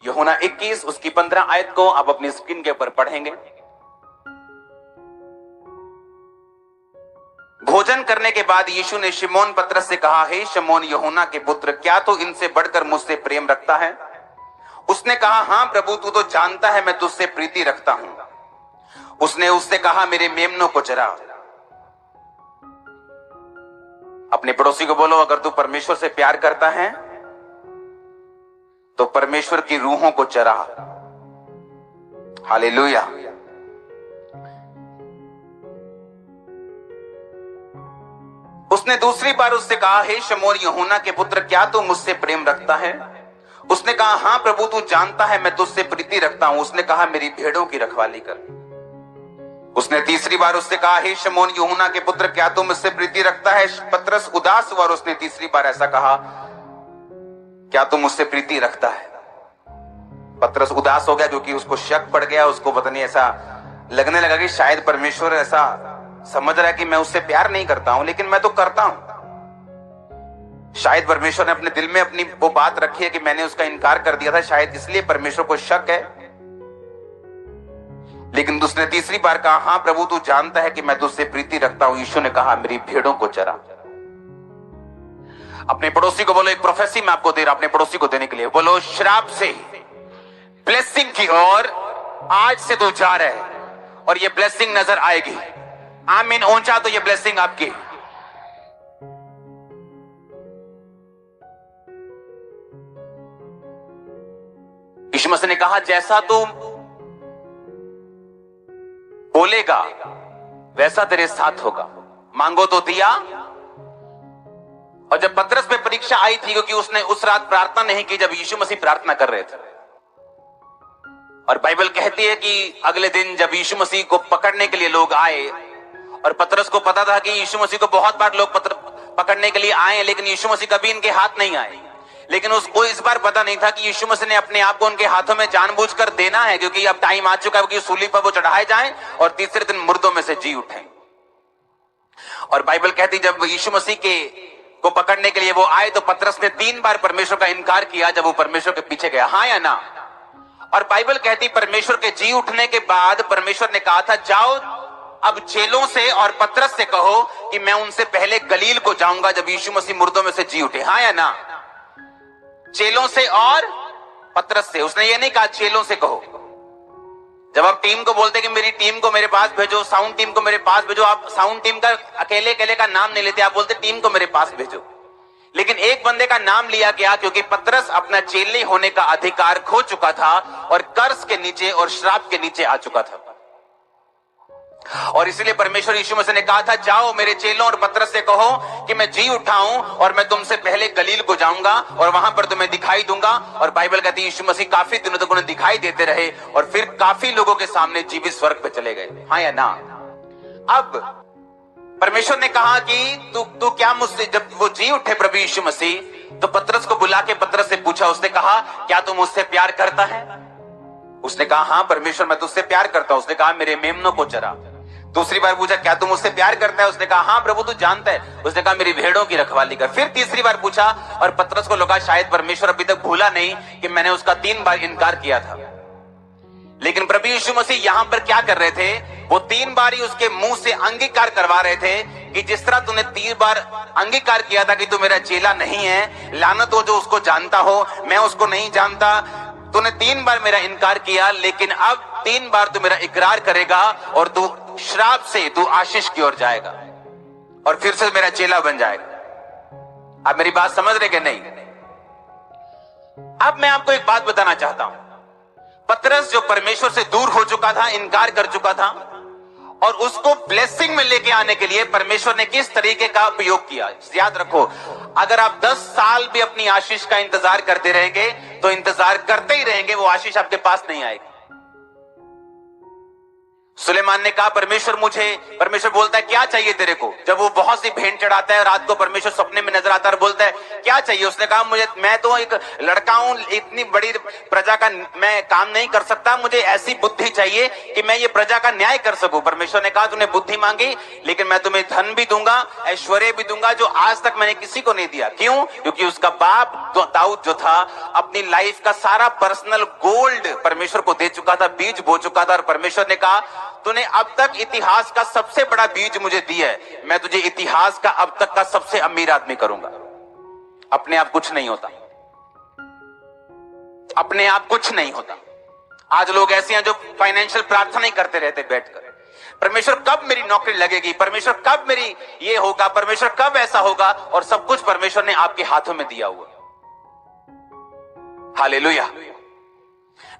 यूहन्ना 21 उसकी 15 आयत को आप अपनी स्क्रीन के ऊपर पढ़ेंगे। भोजन करने के बाद यीशु ने शिमोन पतरस से कहा, हे शिमोन यूहन्ना के पुत्र, क्या तू इनसे बढ़कर मुझसे प्रेम रखता है? उसने कहा, हां प्रभु, तू तो जानता है मैं तुझसे प्रीति रखता हूं। उसने उससे कहा, मेरे मेमनों को चरा। अपने पड़ोसी को बोलो, अगर तू परमेश्वर से प्यार करता है तो परमेश्वर की रूहों को चरा। हालेलुया। उसने दूसरी बार उससे कहा, हे शमूएल यूहन्ना के पुत्र, क्या तू मुझसे प्रेम रखता है? उसने कहा, हां प्रभु, तू जानता है मैं तुझसे प्रीति रखता हूं। उसने कहा, मेरी भेड़ों की रखवाली कर। उसने तीसरी बार उससे कहा, हे शमूएल यूहन्ना के पुत्र, क्या तू मुझसे प्रीति रखता है? पतरस उदास हुआ और उसने तीसरी बार ऐसा कहा, क्या तू मुझसे प्रीति रखता है? पतरस उदास हो गया क्योंकि उसको शक पड़ गया। उसको पता नहीं, ऐसा लगने लगा कि शायद परमेश्वर ऐसा समझ रहा है कि मैं उससे प्यार नहीं करता हूं, लेकिन मैं तो करता हूं। शायद परमेश्वर ने अपने दिल में अपनी वो बात रखी है कि मैंने उसका इनकार कर दिया था, शायद इसलिए परमेश्वर को शक है। लेकिन उसने तीसरी बार कहा, हां प्रभु, तू जानता है कि मैं तुझसे प्रीति रखता हूं। यीशु ने कहा, मेरी भेड़ों को चरा। अपने पड़ोसी को बोलो, एक प्रोफेसी मैं आपको दे रहा हूं अपने पड़ोसी को देने के लिए। बोलो, श्राप से ब्लेसिंग की ओर आज से तू जा रहा है और ये ब्लेसिंग नजर आएगी। आमीन। ऊंचा तो ये ब्लेसिंग आपकी। यीशु मसीह ने कहा, जैसा तू बोलेगा वैसा तेरे साथ होगा। मांगो तो दिया। और जब पतरस पे परीक्षा आई थी, क्योंकि उसने उस रात प्रार्थना नहीं की जब यीशु मसीह प्रार्थना कर रहे थे, और बाइबल कहती है कि अगले दिन जब यीशु मसीह को पकड़ने के लिए लोग आए, और पतरस को पता था कि यीशु मसीह को बहुत बार लोग पकड़ने के लिए आए, लेकिन यीशु मसीह कभी इनके हाथ नहीं आए। लेकिन उसको इस बार पता नहीं था कि यीशु मसीह ने अपने आप को उनके हाथों में जानबूझकर देना है, क्योंकि अब टाइम आ चुका है कि सूली पर वो चढ़ाए जाएं और तीसरे दिन मुर्दों में से जी उठें। और बाइबल कहती, जब यीशु मसीह को पकड़ने के लिए वो आए तो पतरस ने 3 बार परमेश्वर का इनकार किया जब वो परमेश्वर के पीछे गया। हाँ या ना? और बाइबल कहती, परमेश्वर के जी उठने के बाद परमेश्वर ने कहा था, जाओ अब चेलों से और पतरस से कहो कि मैं उनसे पहले गलील को जाऊंगा जब यीशु मसीह मुर्दों में से जी उठे। हाँ या ना? चेलों से और पतरस से। उसने ये नहीं कहा चेलों से कहो। जब आप टीम को बोलते कि मेरी टीम को मेरे पास भेजो, साउंड टीम को मेरे पास भेजो, आप साउंड टीम का अकेले का नाम नहीं लेते, आप बोलते टीम को मेरे पास भेजो। लेकिन एक बंदे का नाम लिया गया क्योंकि पतरस अपना चेले होने का अधिकार खो चुका था और कर्ज के नीचे और श्राप के नीचे आ चुका था। और इसलिए परमेश्वर यीशु मसीह ने कहा था, जाओ मेरे चेलों और पतरस से कहो कि मैं जी उठा हूं और मैं तुमसे पहले गलील को जाऊंगा और वहां पर तुम्हें दिखाई दूंगा। और बाइबल कहती है यीशु मसीह काफी दिनों तक उन्हें दिखाई देते रहे और फिर काफी लोगों के सामने जीवित स्वर्ग पे चले गए। हाँ या ना? अब परमेश्वर ने कहा कि तू क्या मुझसे, जब वो जी उठे प्रभु यीशु मसीह, तो पतरस को बुला के पतरस से पूछा, उसने कहा, क्या तू मुझसे प्यार करता है? उसने कहा, हां परमेश्वर, मैं तुझसे प्यार करता हूं। उसने कहा, मेरे मेमनों को चरा। दूसरी बार पूछा, क्या तू मुझसे प्यार करता है? उसने कहा, हां प्रभु, तू जानता है। उसने कहा, मेरी भेड़ों की रखवाली कर। फिर तीसरी बार पूछा और पतरस को लगा शायद परमेश्वर अभी तक भूला नहीं कि मैंने उसका 3 बार इनकार किया था। लेकिन प्रभु यीशु मसीह यहां पर क्या कर रहे थे? वो 3 बार ही उसके मुंह से अंगीकार करवा रहे थे कि जिस तरह तूने 3 बार अंगीकार किया था कि तू मेरा चेला नहीं है, लानत हो जो उसको जानता हो, मैं उसको नहीं जानता। तूने 3 बार मेरा इनकार किया, लेकिन अब 3 बार तू मेरा इकरार करेगा और तू श्राप से तू आशीष की ओर जाएगा और फिर से मेरा चेला बन जाएगा। आप मेरी बात समझ रहे कि नहीं? अब मैं आपको एक बात बताना चाहता हूं। पतरस जो परमेश्वर से दूर हो चुका था, इनकार कर चुका था, और उसको ब्लेसिंग में लेके आने के लिए परमेश्वर ने किस तरीके का उपयोग किया। याद रखो, अगर आप 10 साल भी अपनी आशीष का इंतजार करते रहेंगे तो इंतजार करते ही रहेंगे, वो आशीष आपके पास नहीं आएगी। सुलेमान ने कहा परमेश्वर बोलता है क्या चाहिए तेरे को? जब वो बहुत सी भेंट चढ़ाता है, रात को परमेश्वर सपने में नजर आता है और बोलता है क्या चाहिए? उसने कहा मैं तो एक लड़का हूं, इतनी बड़ी प्रजा का मैं काम नहीं कर सकता, मुझे ऐसी बुद्धि चाहिए कि मैं ये प्रजा का न्याय कर सकूं। परमेश्वर ने कहा तूने बुद्धि मांगी, लेकिन मैं तुम्हें धन भी दूंगा, ऐश्वर्य भी दूंगा, जो आज तक मैंने किसी को नहीं दिया। क्यों? क्योंकि उसका बाप दाऊद जो था, अपनी लाइफ का सारा पर्सनल गोल्ड परमेश्वर को दे चुका था, बीज बो चुका था। और परमेश्वर ने कहा तूने अब तक इतिहास का सबसे बड़ा बीज मुझे दिया है, मैं तुझे इतिहास का अब तक का सबसे अमीर आदमी करूंगा। अपने आप कुछ नहीं होता, अपने आप कुछ नहीं होता। आज लोग ऐसे हैं जो फाइनेंशियल प्रार्थना ही करते रहते बैठकर, परमेश्वर कब मेरी नौकरी लगेगी, परमेश्वर कब मेरी ये होगा, परमेश्वर कब ऐसा होगा, और सब कुछ परमेश्वर ने आपके हाथों में दिया हुआ। हालेलुया।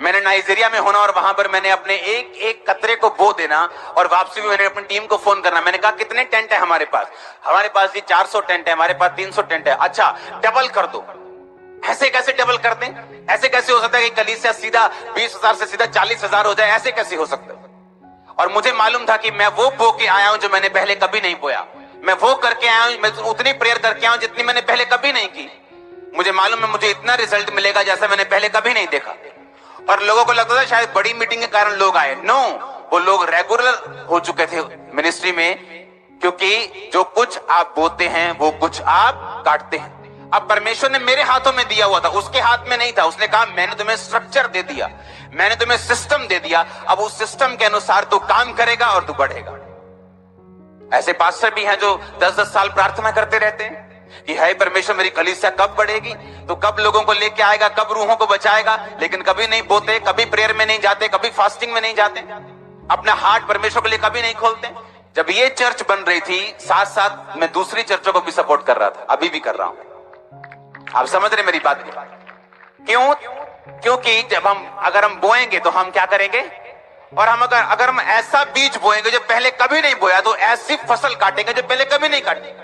मैंने नाइजीरिया में होना और वहां पर मैंने अपने एक कतरे को बो देना, और वापसी में मैंने अपनी टीम को फोन करना। मैंने कहा कितने टेंट है हमारे पास? हमारे पास जी 400 टेंट है, हमारे पास 300 टेंट है। अच्छा डबल कर दो। ऐसे कैसे डबल कर दें? ऐसे कैसे हो सकता है कि कलीसिया सीधा 20,000 से सीधा 40,000 हो जाए? ऐसे कैसे हो सकता है? और मुझे मालूम था कि मैं वो बो के आया हूं जो मैंने पहले कभी नहीं बोया, मैं वो करके आया हूं, मैं उतनी प्रेयर करके आया हूं जितनी मैंने पहले कभी नहीं की। मुझे मालूम है मुझे इतना रिजल्ट मिलेगा जैसा मैंने पहले कभी नहीं देखा। और लोगों को लगता था शायद बड़ी मीटिंग के कारण लोग आए। नो, वो लोग रेगुलर हो चुके थे मिनिस्ट्री में, क्योंकि जो कुछ आप बोते हैं वो कुछ आप काटते हैं। अब परमेश्वर ने मेरे हाथों में दिया हुआ था, उसके हाथ में नहीं था। उसने कहा मैंने तुम्हें स्ट्रक्चर दे दिया, मैंने तुम्हें सिस्टम दे दिया, अब उस सिस्टम के अनुसार तू काम करेगा और तू बढ़ेगा। ऐसे पास्टर भी हैं जो 10-10 साल प्रार्थना करते रहते हैं कि हे परमेश्वर मेरी कलीसिया कब बढ़ेगी, तो कब लोगों को लेके आएगा, कब रूहों को बचाएगा, लेकिन कभी नहीं बोते, कभी प्रेयर में नहीं जाते, कभी फास्टिंग में नहीं जाते, अपना हार्ट परमेश्वर के लिए कभी नहीं खोलते। जब ये चर्च बन रही थी, साथ साथ मैं दूसरी चर्चों को भी सपोर्ट कर रहा था, अभी भी कर रहा हूं। आप समझ रहे मेरी बात? क्यों? क्योंकि जब अगर हम बोएंगे तो हम क्या करेंगे, और हम अगर हम ऐसा बीज बोएंगे जो पहले कभी नहीं बोया, तो ऐसी फसल काटेंगे जो पहले कभी नहीं काटी।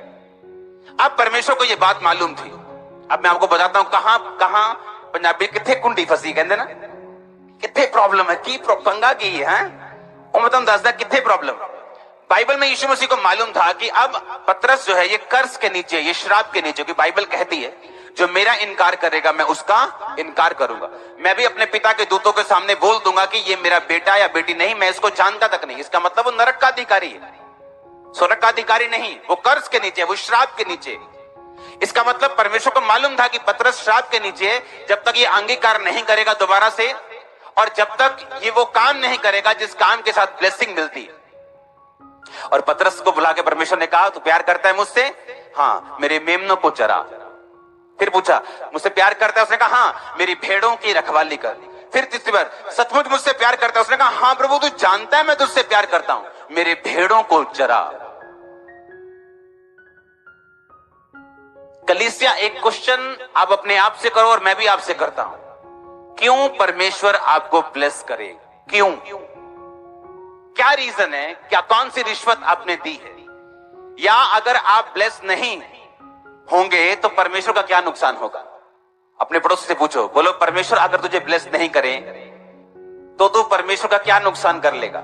अब परमेश्वर को यह बात मालूम थी। अब मैं आपको बताता हूं कहां पंजाबी किथे कुंडी फसी कहते ना, किथे प्रॉब्लम है, की पंगा की है, मैं तुम दसदा किथे प्रॉब्लम। बाइबल में यीशु मसीह को मालूम था कि अब पतरस जो है ये कर्ज के नीचे, ये श्राप के नीचे, कि बाइबल कहती है जो मेरा इनकार करेगा मैं उसका इनकार करूंगा। मैं भी अपने पिता के दूतों के सामने बोल दूंगा कि ये मेरा बेटा या बेटी नहीं, मैं इसको जानता तक नहीं। इसका मतलब वो नरक का अधिकारी है, स्वर्ग का अधिकारी नहीं, वो कर्ज के नीचे, वो श्राप के नीचे। इसका मतलब परमेश्वर को मालूम था कि पतरस श्राप के नीचे है, जब तक ये अंगीकार नहीं करेगा दोबारा से, और जब तक ये वो काम नहीं करेगा जिस काम के साथ ब्लेसिंग मिलती है। और पतरस को बुला के परमेश्वर ने कहा तू प्यार करता है मुझसे? हाँ, मेरे मेमनों को चरा। फिर पूछा मुझसे प्यार करता है? उसने कहा हाँ, मेरी भेड़ों की रखवाली कर। फिर तीसरी बार सचमुच मुझसे प्यार करता है? उसने कहा हाँ प्रभु, तू जानता है मैं तुझसे प्यार करता हूं, मेरे भेड़ों को चरा। कलीसिया, एक क्वेश्चन आप अपने आप से करो और मैं भी आपसे करता हूं, क्यों परमेश्वर आपको ब्लेस करे? क्यों? क्या रीजन है? क्या कौन सी रिश्वत आपने दी है? या अगर आप ब्लेस नहीं होंगे तो परमेश्वर का क्या नुकसान होगा? अपने पड़ोसी से पूछो, बोलो परमेश्वर अगर तुझे ब्लेस नहीं करे तो तू परमेश्वर का क्या नुकसान कर लेगा?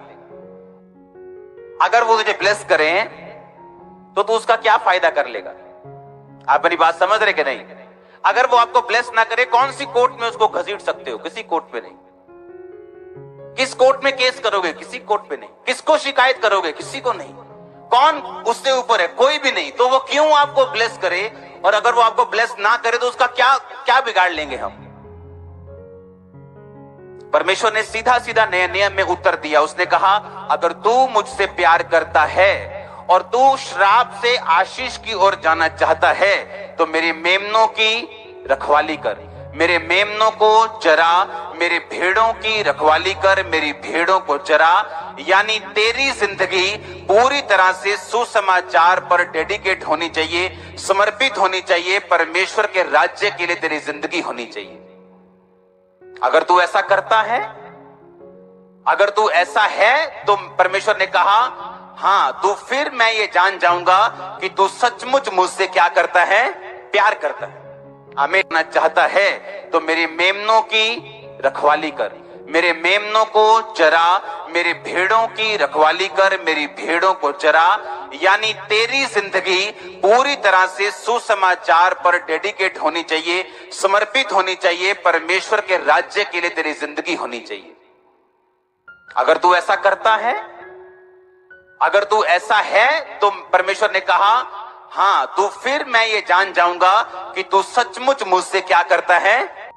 अगर वो तुझे ब्लेस करे तो तू उसका क्या फायदा कर लेगा? आप मेरी बात समझ रहे कि नहीं? अगर वो आपको ब्लेस ना करे, कौन सी कोर्ट में उसको घसीट सकते हो? किसी कोर्ट में नहीं। किस कोर्ट में केस करोगे? किसी कोर्ट पे नहीं। किसको शिकायत करोगे? किसी को नहीं। कौन उससे ऊपर है? कोई भी नहीं। तो वो क्यों आपको ब्लेस करे? और अगर वो आपको ब्लेस ना करे तो उसका क्या बिगाड़ लेंगे हम? परमेश्वर ने सीधा सीधा नए नियम में उत्तर दिया। उसने कहा अगर तू मुझसे प्यार करता है और तू श्राप से आशीष की ओर जाना चाहता है तो मेरे मेमनों की रखवाली कर, मेरे मेमनों को चरा, मेरे भेड़ों की रखवाली कर, मेरी भेड़ों को चरा। यानी तेरी जिंदगी पूरी तरह से सुसमाचार पर डेडिकेट होनी चाहिए, समर्पित होनी चाहिए, परमेश्वर के राज्य के लिए तेरी जिंदगी होनी चाहिए। अगर तू ऐसा करता है, अगर तू ऐसा है तो परमेश्वर ने कहा हां, तो फिर मैं ये जान जाऊंगा कि तू सचमुच मुझसे क्या करता है? प्यार करता है। आमीन। चाहता है तो मेरे मेमनों की रखवाली कर, मेरे मेमनों को चरा, मेरी भेड़ों की रखवाली कर, मेरी भेड़ों को चरा। यानी तेरी जिंदगी पूरी तरह से सुसमाचार पर डेडिकेट होनी चाहिए, समर्पित होनी चाहिए, परमेश्वर के राज्य के लिए तेरी जिंदगी होनी चाहिए। अगर तू ऐसा करता है, अगर तू ऐसा है, तो परमेश्वर ने कहा हाँ, तू फिर मैं ये जान जाऊंगा कि तू सचमुच मुझसे क्या करता है,